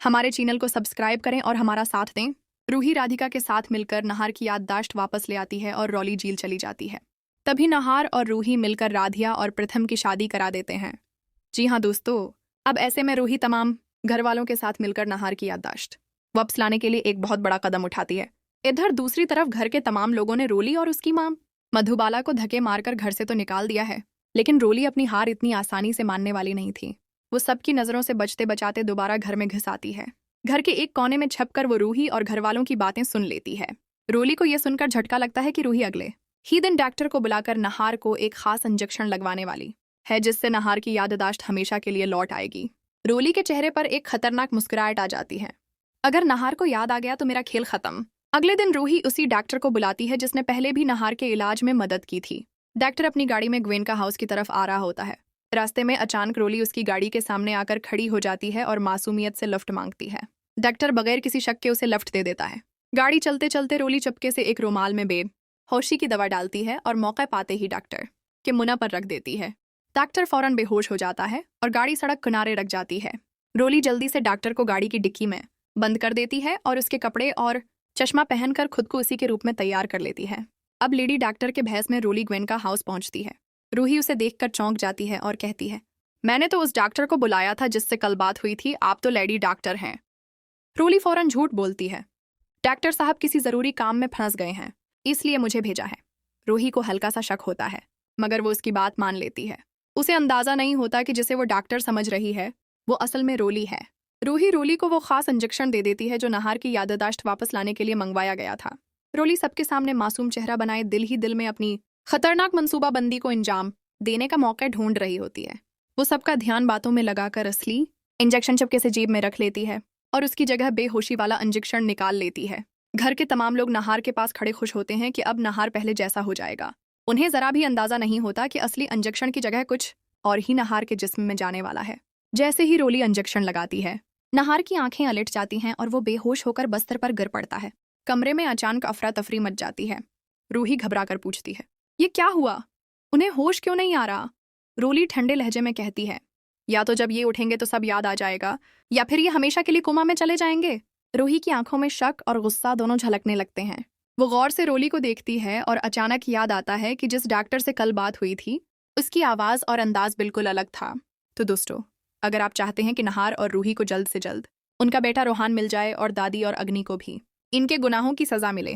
हमारे चैनल को सब्सक्राइब करें और हमारा साथ दें। रूही राधिका के साथ मिलकर नहार की याददाश्त वापस ले आती है और रॉली जेल चली जाती है। तभी नहार और रूही मिलकर राधिया और प्रथम की शादी करा देते हैं। जी हाँ दोस्तों, अब ऐसे में रूही तमाम घर वालों के साथ मिलकर नहार की याददाश्त वापस लाने के लिए एक बहुत बड़ा कदम उठाती है। इधर दूसरी तरफ घर के तमाम लोगों ने रोली और उसकी मां मधुबाला को धक्के मारकर घर से तो निकाल दिया है, लेकिन रोली अपनी हार इतनी आसानी से मानने वाली नहीं थी। वो सबकी नजरों से बचते बचाते दोबारा घर में घुस आती है। घर के एक कोने में छपकर वो रूही और घर वालों की बातें सुन लेती है। रोली को यह सुनकर झटका लगता है कि रूही अगले ही दिन डॉक्टर को बुलाकर नहार को एक खास इंजेक्शन लगवाने वाली है, जिससे नहार की याददाश्त हमेशा के लिए लौट आएगी। रोली के चेहरे पर एक खतरनाक मुस्कुराहट आ जाती है। अगर नहार को याद आ गया तो मेरा खेल खत्म। अगले दिन रूही उसी डॉक्टर को बुलाती है जिसने पहले भी नहार के इलाज में मदद की थी। डॉक्टर अपनी गाड़ी में ग्वेन का हाउस की तरफ आ रहा होता है। रास्ते में अचानक रोली उसकी गाड़ी के सामने आकर खड़ी हो जाती है और मासूमियत से लिफ्ट मांगती है। डॉक्टर बगैर किसी शक के उसे लिफ्ट दे देता है। गाड़ी चलते चलते रोली चुपके से एक रुमाल में बेहोशी की दवा डालती है और मौका पाते ही डॉक्टर के मुंह पर रख देती है। डॉक्टर फौरन बेहोश हो जाता है और गाड़ी सड़क किनारे रख जाती है। रोली जल्दी से डॉक्टर को गाड़ी की डिक्की में बंद कर देती है और उसके कपड़े और चश्मा पहनकर खुद को उसी के रूप में तैयार कर लेती है। अब लेडी डॉक्टर के भैंस में रोली ग्वेन का हाउस पहुंचती है। रूही उसे देखकर चौंक जाती है और कहती है, मैंने तो उस डॉक्टर को बुलाया था जिससे कल बात हुई थी, आप तो लेडी डॉक्टर हैं। रोली फौरन झूठ बोलती है, डॉक्टर साहब किसी जरूरी काम में फंस गए हैं, इसलिए मुझे भेजा है। रूही को हल्का सा शक होता है, मगर वो उसकी बात मान लेती है। उसे अंदाजा नहीं होता कि जिसे वो डॉक्टर समझ रही है वो असल में रोली है। रूही रोली को वो खास इंजेक्शन दे देती है जो नहार की याददाश्त वापस लाने के लिए मंगवाया गया था। रोली सबके सामने मासूम चेहरा बनाए दिल ही दिल में अपनी खतरनाक मंसूबाबंदी को अंजाम देने का मौका ढूंढ रही होती है। वो सबका ध्यान बातों में लगाकर असली इंजेक्शन चुपके से जेब में रख लेती है और उसकी जगह बेहोशी वाला इंजेक्शन निकाल लेती है। घर के तमाम लोग नहार के पास खड़े खुश होते हैं कि अब नहार पहले जैसा हो जाएगा। उन्हें जरा भी अंदाजा नहीं होता कि असली इंजेक्शन की जगह कुछ और ही नहार के जिस्म में जाने वाला है। जैसे ही रोली इंजेक्शन लगाती है, नहार की आंखें अलट जाती हैं और वो बेहोश होकर बस्तर पर गिर पड़ता है। कमरे में अचानक अफरा तफरी मच जाती है। रूही घबरा कर पूछती है, ये क्या हुआ? उन्हें होश क्यों नहीं आ रहा? रोली ठंडे लहजे में कहती है, या तो जब ये उठेंगे तो सब याद आ जाएगा, या फिर ये हमेशा के लिए कोमा में चले जाएंगे। रूही की आंखों में शक और गुस्सा दोनों झलकने लगते हैं। वो गौर से रोली को देखती है और अचानक याद आता है कि जिस डॉक्टर से कल बात हुई थी उसकी आवाज़ और अंदाज बिल्कुल अलग था। तो दोस्तों, अगर आप चाहते हैं कि नहार और रूही को जल्द से जल्द उनका बेटा रोहान मिल जाए और दादी और अग्नि को भी इनके गुनाहों की सज़ा मिले,